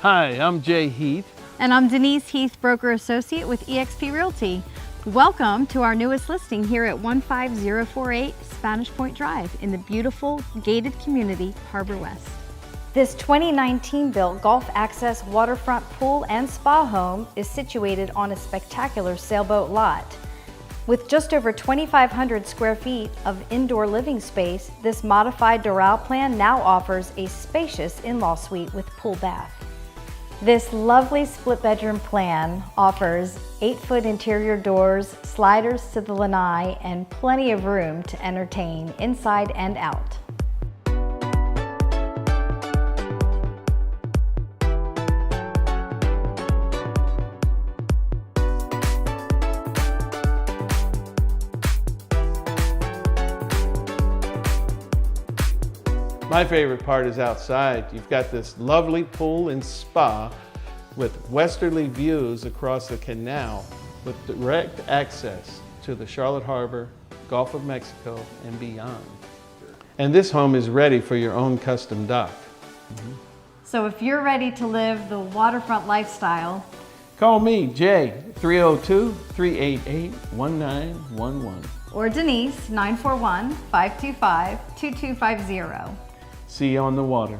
Hi, I'm Heath. And I'm Denise, Heath, Broker Associate with EXP Realty. Welcome to our newest listing here at 15048 Spanish Point Drive in the beautiful gated community, Harbor West. This 2019 built Gulf Access waterfront pool and spa home is situated on a spectacular sailboat lot. With just over 2,500 square feet of indoor living space, this modified Doral plan now offers a spacious in-law suite with pool bath. This lovely split bedroom plan offers 8-foot interior doors, sliders to the lanai, and plenty of room to entertain inside and out. My favorite part is outside. You've got this lovely pool and spa with westerly views across the canal with direct access to the Charlotte Harbor, Gulf of Mexico, and beyond. And this home is ready for your own custom dock. So if you're ready to live the waterfront lifestyle, call me, Jay, 302-388-1911. or Denise, 941-525-2250. See you on the water.